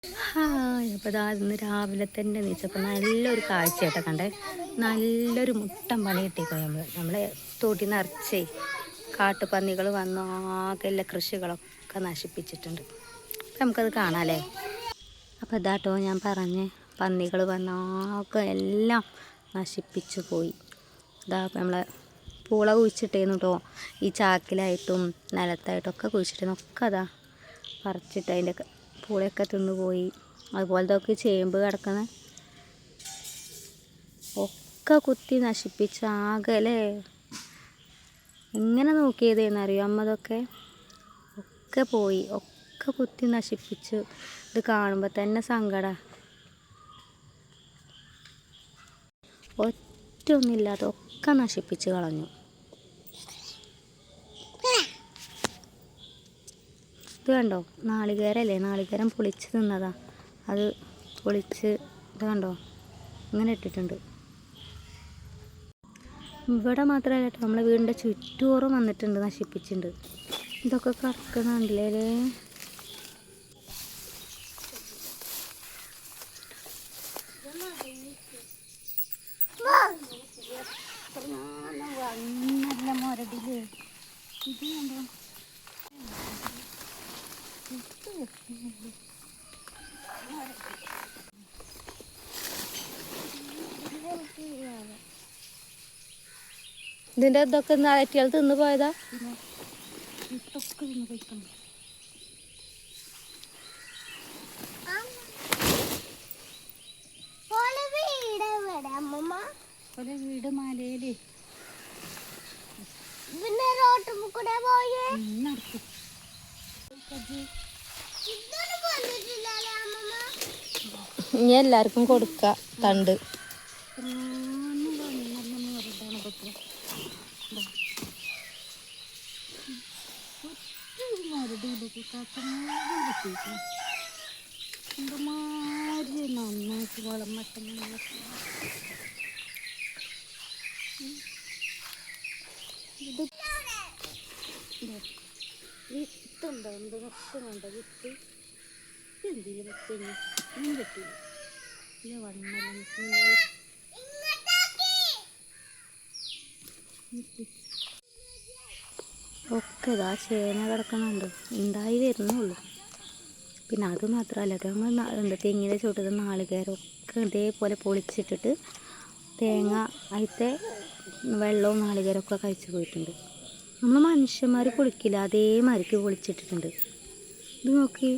അപ്പോൾ ഇന്ന് രാവിലെ തന്നെ നീച്ചപ്പോൾ നല്ലൊരു കാഴ്ചയായിട്ട് കണ്ടേ. നല്ലൊരു മുട്ടൻ പണി കിട്ടിക്കോ. നമ്മളെ തോട്ടി നിറച്ചേ കാട്ടുപന്നികൾ വന്ന് ആകെ എല്ലാ കൃഷികളൊക്കെ നശിപ്പിച്ചിട്ടുണ്ട്. അപ്പം നമുക്കത് കാണാമല്ലേ. അപ്പോൾ ഇതാട്ടോ ഞാൻ പറഞ്ഞ് പന്നികൾ വന്നാകെ എല്ലാം നശിപ്പിച്ചു പോയി. ഇതാ നമ്മളെ പൂള കുഴിച്ചിട്ടേന്നു കേട്ടോ. ഈ ചാക്കിലായിട്ടും നിലത്തായിട്ടൊക്കെ കുഴിച്ചിട്ടേന്നു. ഒക്കെ അതാ പറിച്ചിട്ട് അതിൻ്റെ പൂളയൊക്കെ തിന്നുപോയി. അതുപോലത്തെ ഒക്കെ ചേമ്പ് കിടക്കുന്ന ഒക്കെ കുത്തി നശിപ്പിച്ച ആകെ എങ്ങനെ നോക്കിയതെന്നറിയോ അമ്മ. അതൊക്കെ ഒക്കെ പോയി, ഒക്കെ കുത്തി നശിപ്പിച്ചു. ഇത് കാണുമ്പോൾ തന്നെ സങ്കടം. ഒറ്റൊന്നുമില്ലാതെ ഒക്കെ നശിപ്പിച്ച് കളഞ്ഞു. ഇത് കണ്ടോ, നാളികേരല്ലേ, നാളികേരം പൊളിച്ച് തിന്നതാ. അത് പൊളിച്ച് ഇത് കണ്ടോ ഇങ്ങനെ ഇട്ടിട്ടുണ്ട്. ഇവിടെ മാത്രമല്ല കേട്ടോ, നമ്മളെ വീടിൻ്റെ ചുറ്റോറും വന്നിട്ടുണ്ട്, നശിപ്പിച്ചിട്ടുണ്ട്. ഇതൊക്കെ കറക്കുന്നുണ്ടല്ലേ. നല്ല മുരടില് ഇത് കണ്ടോ. ഇതിൻ്റെ ഇതൊക്കെ നാളെറ്റിയാൾ തിന്നു പോയതാ. ഇതൊക്കെ തിന്നു പോയിക്കണം. വീട് മലയില് ഇനി എല്ലാവർക്കും കൊടുക്ക തണ്ട്. എന്തുമാതിരി നന്നായിട്ട് വളം മട്ടന്നുള്ള ഇത് വിത്തുണ്ടോ എന്ത് മൊത്തമുണ്ടോ വിത്ത്. എന്തിന് വെക്കുന്നു ഒന്നും പറ്റില്ല. ഇത് വണ്ണമെല്ലാം ഒക്കെ ഇതാ ചേന കിടക്കണുണ്ട്, ഉണ്ടായി വരുന്നുള്ളൂ. പിന്നെ അത് മാത്രമല്ല നമ്മൾ തെങ്ങിൻ്റെ ചുവട്ടിൽ നാളികേരമൊക്കെ ഇതേപോലെ പൊളിച്ചിട്ടിട്ട് തേങ്ങ അതിലത്തെ വെള്ളവും നാളികേരമൊക്കെ കഴിച്ചു പോയിട്ടുണ്ട്. നമ്മൾ മനുഷ്യന്മാർ പൊളിക്കില്ല, അതേമാതിരിക്ക് പൊളിച്ചിട്ടിട്ടുണ്ട്. ഇത് നോക്കി.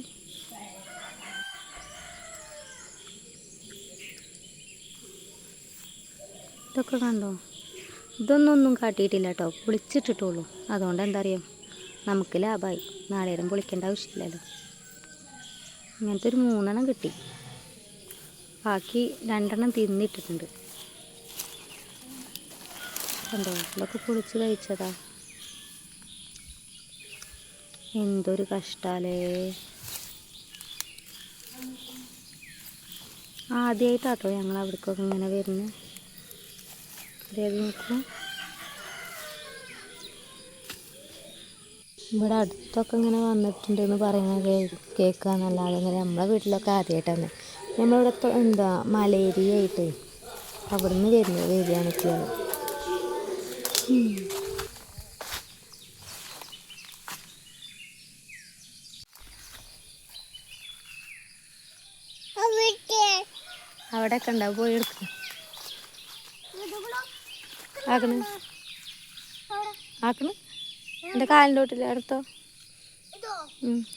ഇതൊക്കെ കണ്ടോ. ഇതൊന്നും കാട്ടിയിട്ടില്ല കേട്ടോ, പൊളിച്ചിട്ടിട്ടുള്ളൂ. അതുകൊണ്ട് എന്താ അറിയാം, നമുക്ക് ലാഭമായി. നാളേരം പൊളിക്കേണ്ട ആവശ്യമില്ലല്ലോ. ഇങ്ങനത്തെ ഒരു 3 കിട്ടി. ബാക്കി 2 തിന്നിട്ടിട്ടുണ്ട്. കണ്ടോ, ഇതൊക്കെ പൊളിച്ച് കഴിച്ചതാ. എന്തൊരു കഷ്ടാലേ. ആദ്യമായിട്ടാട്ടോ ഞങ്ങൾ അവിടേക്കൊക്കെ ഇങ്ങനെ വരുന്നത്. നോക്കൂ, ഇവിടെ അടുത്തൊക്കെ ഇങ്ങനെ വന്നിട്ടുണ്ടെന്ന് പറയുന്നത് കേൾക്കാന്നല്ലാതെ ഇങ്ങനെ നമ്മളെ വീട്ടിലൊക്കെ ആദ്യമായിട്ടാണ്. നമ്മളിവിടെ മലേരിയായിട്ട് അവിടെ നിന്ന് വരികയാണെത്തിയത്. അവിടെയൊക്കെ ഉണ്ടാവും, പോയി എടുക്കും. ആക്കണ് എൻ്റെ കാലിൻ്റെ തൊട്ടില്ല അടുത്തോ.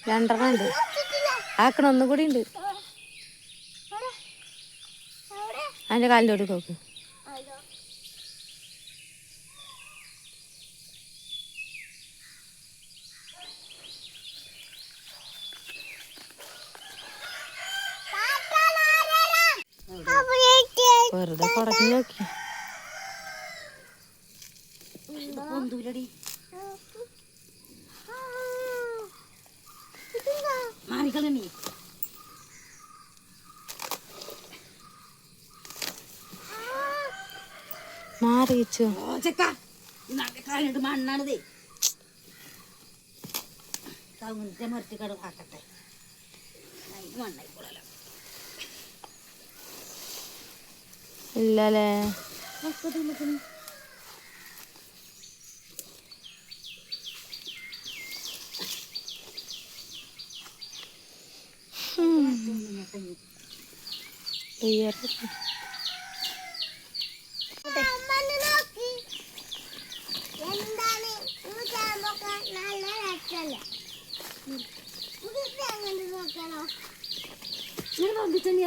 2 ഉണ്ട്. ആക്കണം, ഒന്നും കൂടി ഉണ്ട്. അതിൻ്റെ കാലിൻ്റെ തൊട്ടി നോക്ക്. വെറുതെ കുടഞ്ഞു നോക്കി. മാറിച്ചു മണ്ണാണിതേ. മരത്തിക്കട ആക്കട്ടെ. ഇല്ലല്ലേ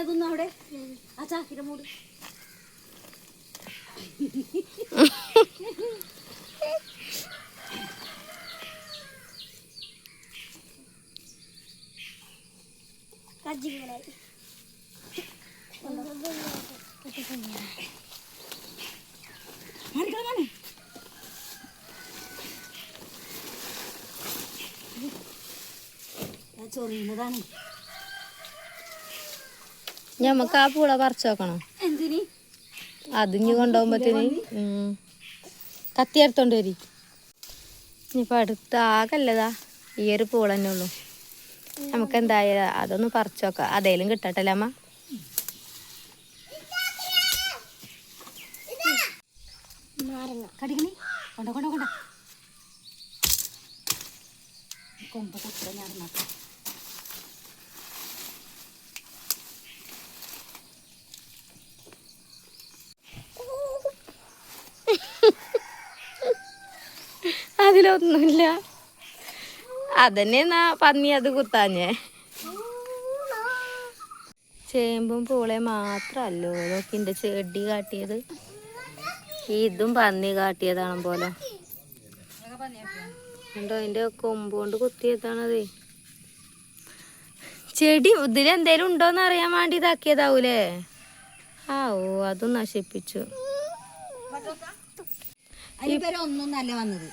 അതൊന്നും അവിടെ ആ ചാക്കിന്റെ മൂട് ചൊറിയുന്നതാണ്. ഞമ്മക്ക് ആ പൂള പറിച്ചു നോക്കണം. എന്തിന് അതിഞ്ഞ് കൊണ്ടുപോകുമ്പത്തിന് കത്തിയെടുത്തോണ്ട് വരി. ഇനിയിപ്പോൾ അടുത്ത ആകല്ലതാ ഈ ഒരു പൂള തന്നെ ഉള്ളൂ. നമുക്ക് എന്തായാലും അതൊന്ന് പറിച്ചു നോക്കാം. അതേലും കിട്ടട്ടല്ലേ അമ്മ? കടിക്കണി കൊണ്ട കൊണ്ട കൊണ്ട കൊമ്പ കുത്ത ഞാൻ നോക്കാം. അതിലൊന്നുമില്ല. അതന്നെ പന്നി അത് കുത്താഞ്ഞേ. ചേമ്പും പൂളയും മാത്രല്ലോ ഇതൊക്കെ എൻ്റെ ചെടി കാട്ടിയത്. ഇതും പന്നി കാട്ടിയതാണ് പോലെ. ഉണ്ടോ അതിൻ്റെ കൊമ്പ് കൊണ്ട് കുത്തിയതാണതേ. ചെടി ഇതിലെന്തേലും ഉണ്ടോന്ന് അറിയാൻ വേണ്ടി ഇതാക്കിയതാവൂലേ? ആ ഓ അതും നശിപ്പിച്ചു. ഒന്നും നല്ല വന്നത്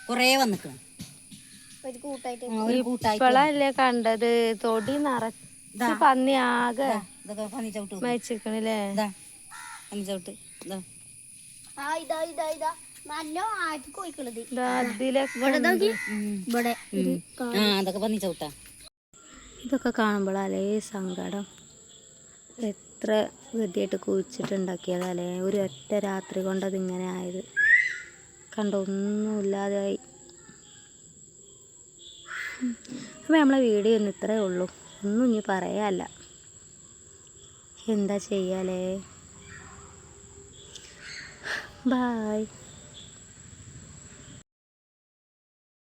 കൊറേ വന്നിക്കണം. ഇപ്പഴല്ലേ കണ്ടത് തൊടി നിറച്ച് പന്നി ആകെ മരിച്ചിരിക്കണില്ലേ? ചവിട്ട് ഇതൊക്കെ കാണുമ്പോഴല്ലേ സങ്കടം. എത്ര വൃത്തിയായിട്ട് കുഴിച്ചിട്ടുണ്ടാക്കിയതല്ലേ, ഒരു ഒറ്റ രാത്രി കൊണ്ടതിങ്ങനെ ആയത്. കണ്ടോ ഒന്നുമില്ലാതായി. അപ്പം നമ്മളെ വീഡിയോ ഒന്നും ഇത്രയേ ഉള്ളൂ. ഒന്നും ഇനി പറയാല്ല. എന്താ ചെയ്യാലേ? ബായ്.